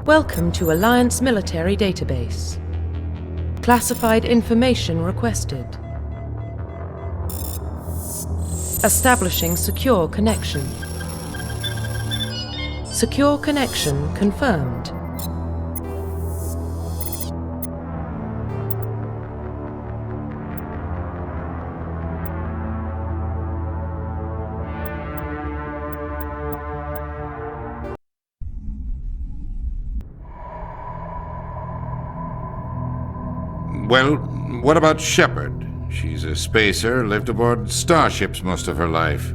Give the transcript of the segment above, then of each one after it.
Welcome to Alliance Military Database. Classified information requested. Establishing secure connection. Secure connection confirmed. Well, what about Shepard? She's a spacer, lived aboard starships most of her life.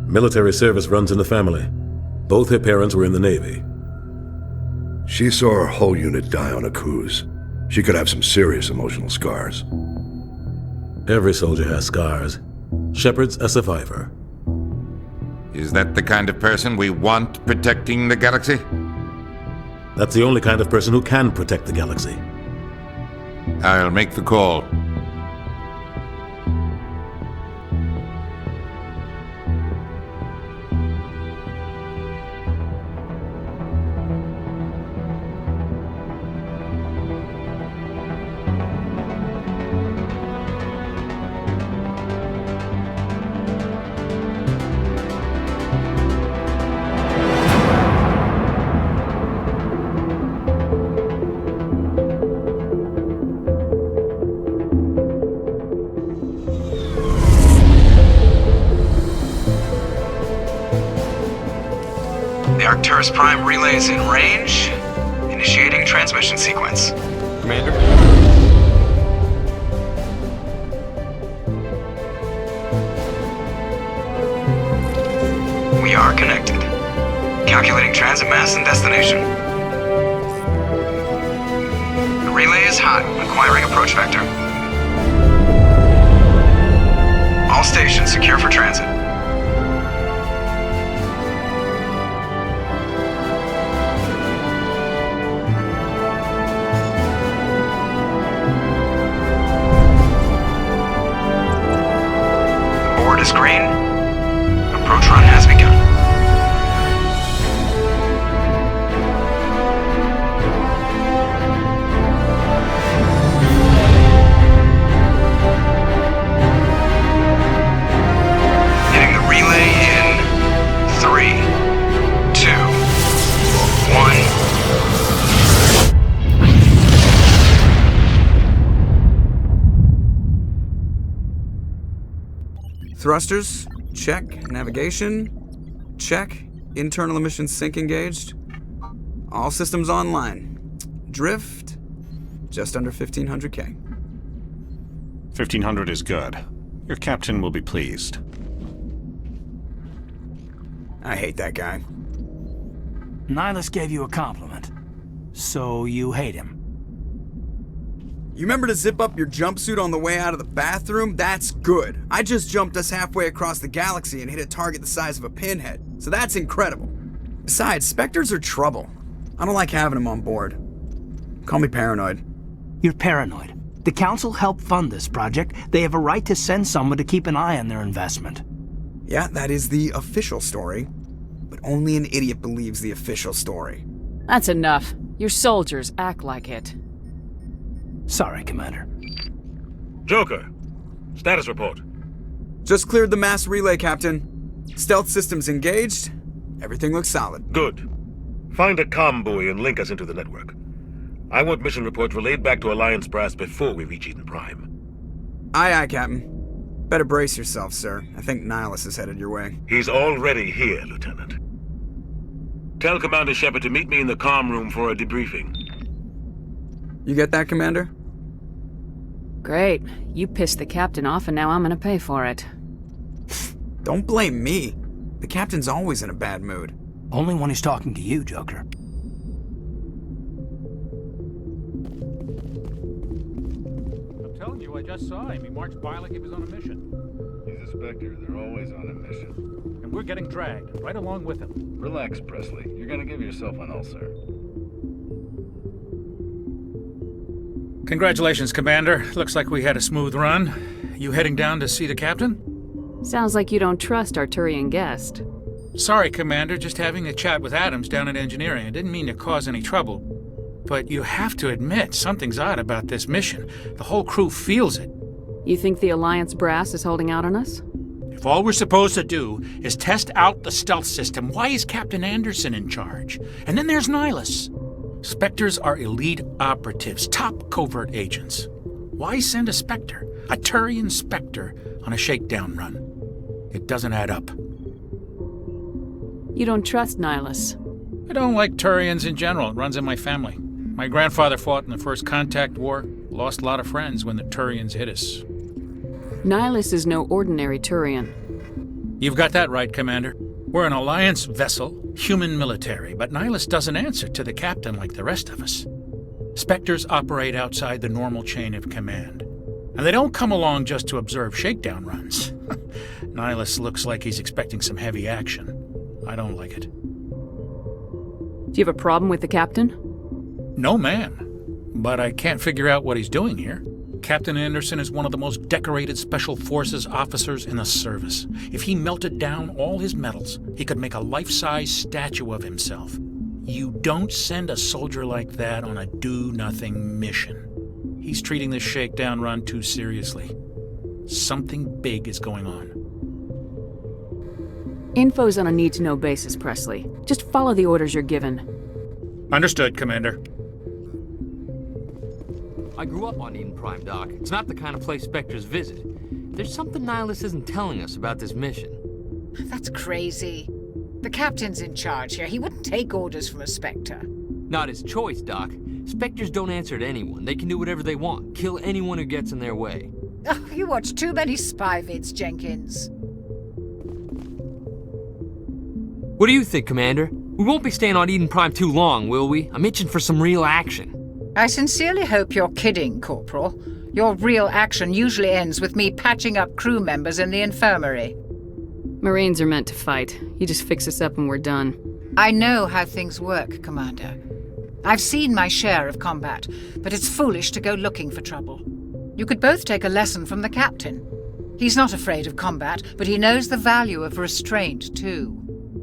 Military service runs in the family. Both her parents were in the Navy. She saw her whole unit die on a cruise. She could have some serious emotional scars. Every soldier has scars. Shepard's a survivor. Is that the kind of person we want protecting the galaxy? That's the only kind of person who can protect the galaxy. I'll make the call. The Arcturus Prime relay is in range. Initiating transmission sequence. Commander? We are connected. Calculating transit mass and destination. The relay is hot. Acquiring approach vector. All stations secure for transit. Is green. Approach run has begun. Hitting the relay in 3, 2, 1. Thrusters, check. Navigation, check. Internal emission sync engaged. All systems online. Drift, just under 1500K. 1500 is good. Your captain will be pleased. I hate that guy. Nihilus gave you a compliment. So you hate him. You remember to zip up your jumpsuit on the way out of the bathroom? That's good. I just jumped us halfway across the galaxy and hit a target the size of a pinhead, so that's incredible. Besides, Spectres are trouble. I don't like having them on board. Call me paranoid. You're paranoid. The Council helped fund this project. They have a right to send someone to keep an eye on their investment. Yeah, that is the official story. But only an idiot believes the official story. That's enough. Your soldiers act like it. Sorry, Commander. Joker, status report. Just cleared the mass relay, Captain. Stealth systems engaged. Everything looks solid. Good. Find a comm buoy and link us into the network. I want mission reports relayed back to Alliance Brass before we reach Eden Prime. Aye, aye, Captain. Better brace yourself, sir. I think Nihilus is headed your way. He's already here, Lieutenant. Tell Commander Shepard to meet me in the comm room for a debriefing. You get that, Commander? Great. You pissed the captain off and now I'm gonna pay for it. Don't blame me. The captain's always in a bad mood. Only when he's talking to you, Joker. I'm telling you, I just saw him. He marched by like he was on a mission. He's a Spectre. They're always on a mission. And we're getting dragged, right along with him. Relax, Presley. You're gonna give yourself an ulcer. Congratulations, Commander. Looks like we had a smooth run. You heading down to see the captain? Sounds like you don't trust Arturian guest. Sorry, Commander, just having a chat with Adams down at engineering. I didn't mean to cause any trouble. But you have to admit, something's odd about this mission. The whole crew feels it. You think the Alliance brass is holding out on us? If all we're supposed to do is test out the stealth system, why is Captain Anderson in charge? And then there's Nihilus. Spectres are elite operatives, top covert agents. Why send a Spectre, a Turian Spectre, on a shakedown run? It doesn't add up. You don't trust Nihilus? I don't like Turians in general. It runs in my family. My grandfather fought in the First Contact War, lost a lot of friends when the Turians hit us. Nihilus is no ordinary Turian. You've got that right, Commander. We're an Alliance vessel, human military, but Nihilus doesn't answer to the captain like the rest of us. Spectres operate outside the normal chain of command. And they don't come along just to observe shakedown runs. Nihilus looks like he's expecting some heavy action. I don't like it. Do you have a problem with the captain? No, ma'am. But I can't figure out what he's doing here. Captain Anderson is one of the most decorated Special Forces officers in the service. If he melted down all his medals, he could make a life-size statue of himself. You don't send a soldier like that on a do-nothing mission. He's treating this shakedown run too seriously. Something big is going on. Info's on a need-to-know basis, Presley. Just follow the orders you're given. Understood, Commander. I grew up on Eden Prime, Doc. It's not the kind of place Spectres visit. There's something Nihilus isn't telling us about this mission. That's crazy. The captain's in charge here. He wouldn't take orders from a Spectre. Not his choice, Doc. Spectres don't answer to anyone. They can do whatever they want. Kill anyone who gets in their way. Oh, you watch too many spy vids, Jenkins. What do you think, Commander? We won't be staying on Eden Prime too long, will we? I'm itching for some real action. I sincerely hope you're kidding, Corporal. Your real action usually ends with me patching up crew members in the infirmary. Marines are meant to fight. You just fix us up and we're done. I know how things work, Commander. I've seen my share of combat, but it's foolish to go looking for trouble. You could both take a lesson from the captain. He's not afraid of combat, but he knows the value of restraint, too.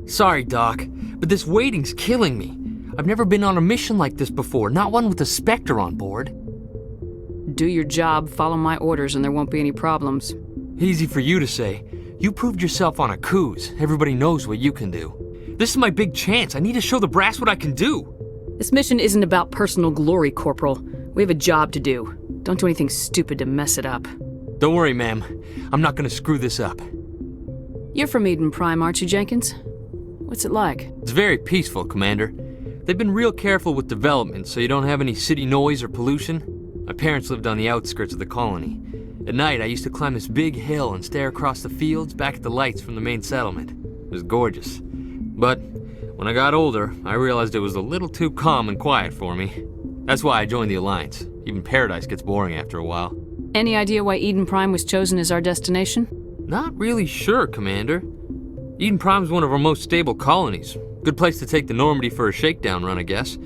Sorry, Doc, but this waiting's killing me. I've never been on a mission like this before, not one with a Spectre on board. Do your job, follow my orders, and there won't be any problems. Easy for you to say. You proved yourself on a cruise. Everybody knows what you can do. This is my big chance. I need to show the brass what I can do. This mission isn't about personal glory, Corporal. We have a job to do. Don't do anything stupid to mess it up. Don't worry, ma'am. I'm not gonna screw this up. You're from Eden Prime, aren't you, Jenkins? What's it like? It's very peaceful, Commander. They've been real careful with development, so you don't have any city noise or pollution. My parents lived on the outskirts of the colony. At night, I used to climb this big hill and stare across the fields back at the lights from the main settlement. It was gorgeous. But when I got older, I realized it was a little too calm and quiet for me. That's why I joined the Alliance. Even Paradise gets boring after a while. Any idea why Eden Prime was chosen as our destination? Not really sure, Commander. Eden Prime's one of our most stable colonies. Good place to take the Normandy for a shakedown run, I guess.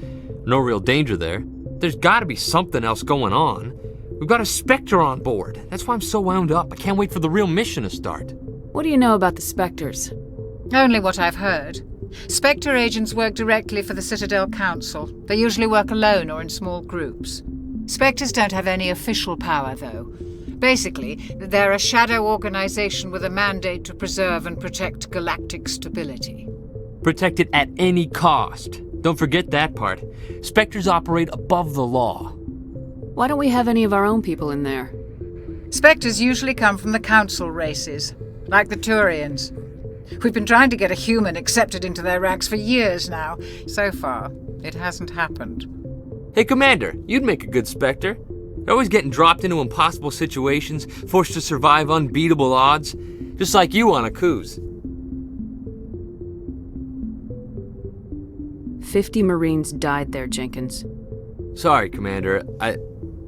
No real danger there. There's gotta be something else going on. We've got a Spectre on board. That's why I'm so wound up. I can't wait for the real mission to start. What do you know about the Spectres? Only what I've heard. Spectre agents work directly for the Citadel Council. They usually work alone or in small groups. Spectres don't have any official power, though. Basically, they're a shadow organization with a mandate to preserve and protect galactic stability. Protect it at any cost. Don't forget that part. Spectres operate above the law. Why don't we have any of our own people in there? Spectres usually come from the Council races, like the Turians. We've been trying to get a human accepted into their ranks for years now. So far, it hasn't happened. Hey, Commander, you'd make a good Spectre. They're always getting dropped into impossible situations, forced to survive unbeatable odds, just like you on a cruise. 50 Marines died there, Jenkins. Sorry, Commander. I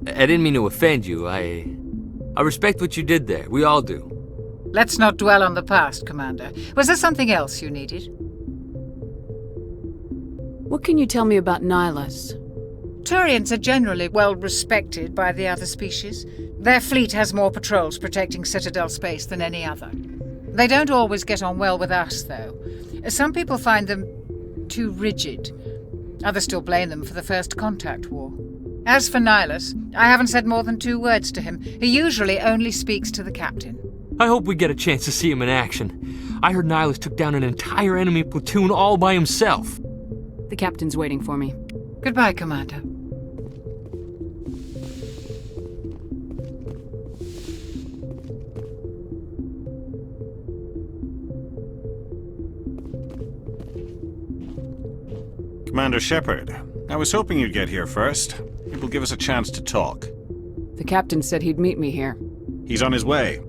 didn't mean to offend you. I respect what you did there. We all do. Let's not dwell on the past, Commander. Was there something else you needed? What can you tell me about Nihilus? Turians are generally well respected by the other species. Their fleet has more patrols protecting Citadel space than any other. They don't always get on well with us, though. Some people find them too rigid. Others still blame them for the First Contact War. As for Nihilus, I haven't said more than 2 words to him. He usually only speaks to the captain. I hope we get a chance to see him in action. I heard Nihilus took down an entire enemy platoon all by himself. The captain's waiting for me. Goodbye, Commander. Commander Shepard, I was hoping you'd get here first. It will give us a chance to talk. The captain said he'd meet me here. He's on his way.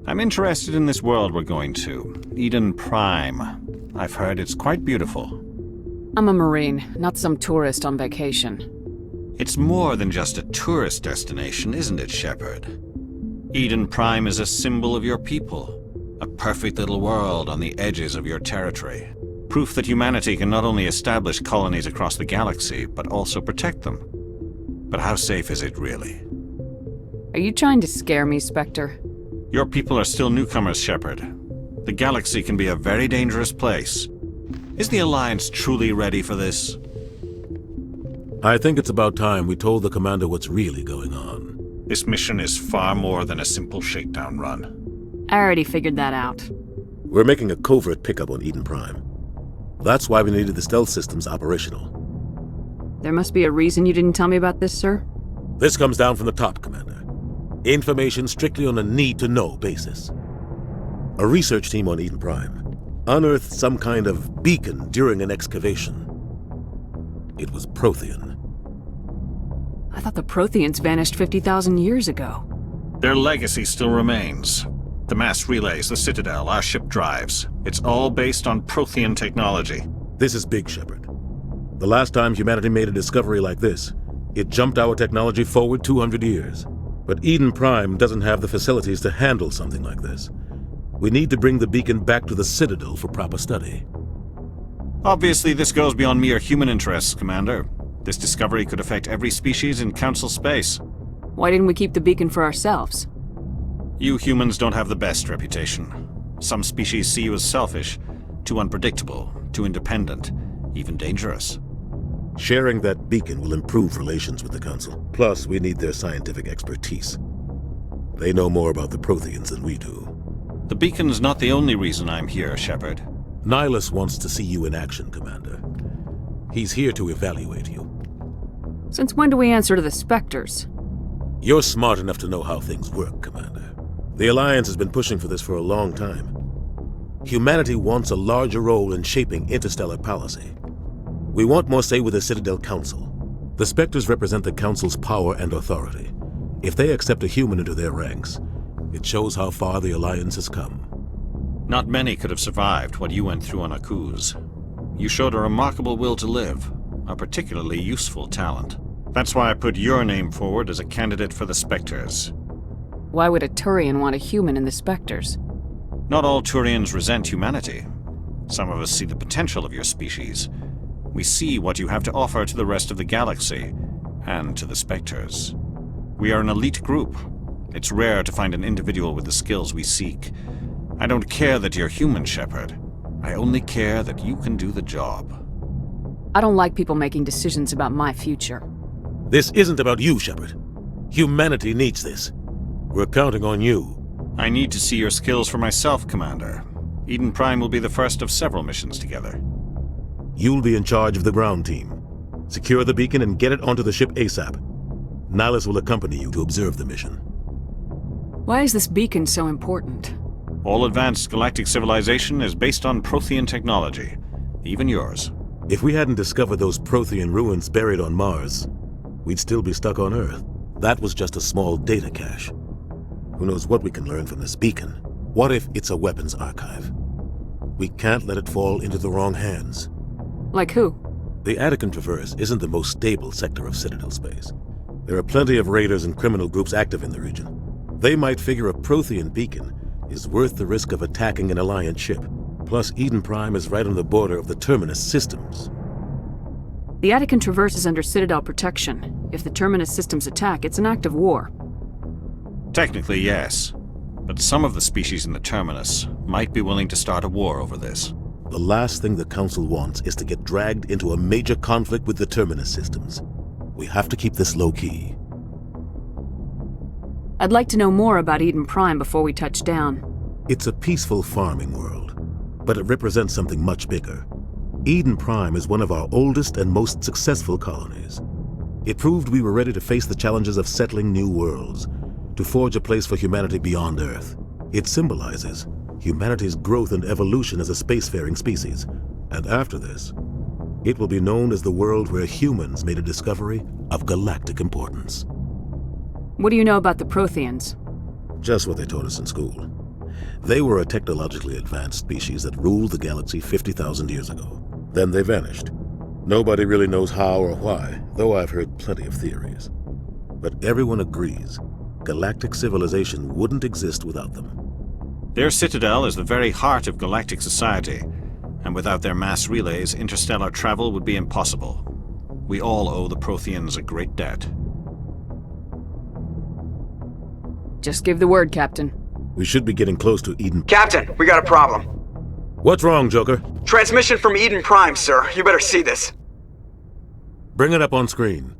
I'm interested in this world we're going to, Eden Prime. I've heard it's quite beautiful. I'm a Marine, not some tourist on vacation. It's more than just a tourist destination, isn't it, Shepard? Eden Prime is a symbol of your people, a perfect little world on the edges of your territory. Proof that humanity can not only establish colonies across the galaxy, but also protect them. But how safe is it, really? Are you trying to scare me, Spectre? Your people are still newcomers, Shepard. The galaxy can be a very dangerous place. Is the Alliance truly ready for this? I think it's about time we told the commander what's really going on. This mission is far more than a simple shakedown run. I already figured that out. We're making a covert pickup on Eden Prime. That's why we needed the stealth systems operational. There must be a reason you didn't tell me about this, sir? This comes down from the top, Commander. Information strictly on a need-to-know basis. A research team on Eden Prime unearthed some kind of beacon during an excavation. It was Prothean. I thought the Protheans vanished 50,000 years ago. Their legacy still remains. The mass relays, the Citadel, our ship drives. It's all based on Prothean technology. This is big, Shepard. The last time humanity made a discovery like this, it jumped our technology forward 200 years. But Eden Prime doesn't have the facilities to handle something like this. We need to bring the beacon back to the Citadel for proper study. Obviously, this goes beyond mere human interests, Commander. This discovery could affect every species in Council space. Why didn't we keep the beacon for ourselves? You humans don't have the best reputation. Some species see you as selfish, too unpredictable, too independent, even dangerous. Sharing that beacon will improve relations with the Council. Plus, we need their scientific expertise. They know more about the Protheans than we do. The beacon's not the only reason I'm here, Shepard. Nihilus wants to see you in action, Commander. He's here to evaluate you. Since when do we answer to the Spectres? You're smart enough to know how things work, Commander. The Alliance has been pushing for this for a long time. Humanity wants a larger role in shaping interstellar policy. We want more say with the Citadel Council. The Spectres represent the Council's power and authority. If they accept a human into their ranks, it shows how far the Alliance has come. Not many could have survived what you went through on Akuz. You showed a remarkable will to live, a particularly useful talent. That's why I put your name forward as a candidate for the Spectres. Why would a Turian want a human in the Spectres? Not all Turians resent humanity. Some of us see the potential of your species. We see what you have to offer to the rest of the galaxy, and to the Spectres. We are an elite group. It's rare to find an individual with the skills we seek. I don't care that you're human, Shepard. I only care that you can do the job. I don't like people making decisions about my future. This isn't about you, Shepard. Humanity needs this. We're counting on you. I need to see your skills for myself, Commander. Eden Prime will be the first of several missions together. You'll be in charge of the ground team. Secure the beacon and get it onto the ship ASAP. Nihilus will accompany you to observe the mission. Why is this beacon so important? All advanced galactic civilization is based on Prothean technology, even yours. If we hadn't discovered those Prothean ruins buried on Mars, we'd still be stuck on Earth. That was just a small data cache. Who knows what we can learn from this beacon? What if it's a weapons archive? We can't let it fall into the wrong hands. Like who? The Attican Traverse isn't the most stable sector of Citadel space. There are plenty of raiders and criminal groups active in the region. They might figure a Prothean beacon is worth the risk of attacking an Alliance ship. Plus, Eden Prime is right on the border of the Terminus systems. The Attican Traverse is under Citadel protection. If the Terminus systems attack, it's an act of war. Technically, yes. But some of the species in the Terminus might be willing to start a war over this. The last thing the Council wants is to get dragged into a major conflict with the Terminus systems. We have to keep this low-key. I'd like to know more about Eden Prime before we touch down. It's a peaceful farming world, but it represents something much bigger. Eden Prime is one of our oldest and most successful colonies. It proved we were ready to face the challenges of settling new worlds, to forge a place for humanity beyond Earth. It symbolizes humanity's growth and evolution as a spacefaring species. And after this, it will be known as the world where humans made a discovery of galactic importance. What do you know about the Protheans? Just what they taught us in school. They were a technologically advanced species that ruled the galaxy 50,000 years ago. Then they vanished. Nobody really knows how or why, though I've heard plenty of theories. But everyone agrees galactic civilization wouldn't exist without them. Their citadel is the very heart of galactic society, and without their mass relays, interstellar travel would be impossible. We all owe the Protheans a great debt. Just give the word, Captain. We should be getting close to Eden. Captain, we got a problem. What's wrong, Joker? Transmission from Eden Prime, sir. You better see this. Bring it up on screen.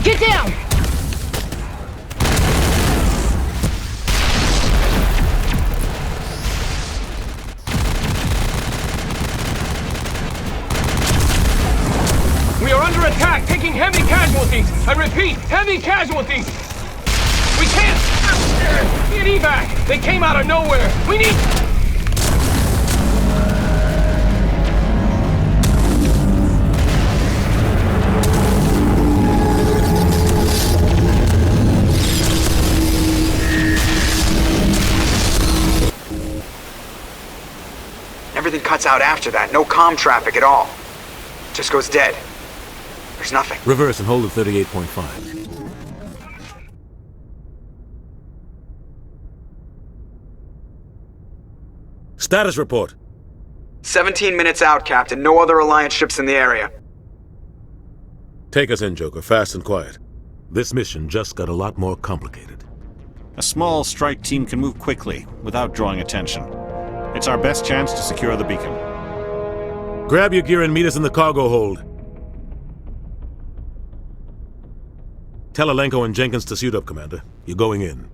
Get down! We are under attack, taking heavy casualties. I repeat, heavy casualties. We can't get evac. They came out of nowhere. We need... Everything cuts out after that. No comm traffic at all. Just goes dead. There's nothing. Reverse and hold at 38.5. Status report. 17 minutes out, Captain. No other Alliance ships in the area. Take us in, Joker, fast and quiet. This mission just got a lot more complicated. A small strike team can move quickly, without drawing attention. It's our best chance to secure the beacon. Grab your gear and meet us in the cargo hold. Tell Alenko and Jenkins to suit up, Commander. You're going in.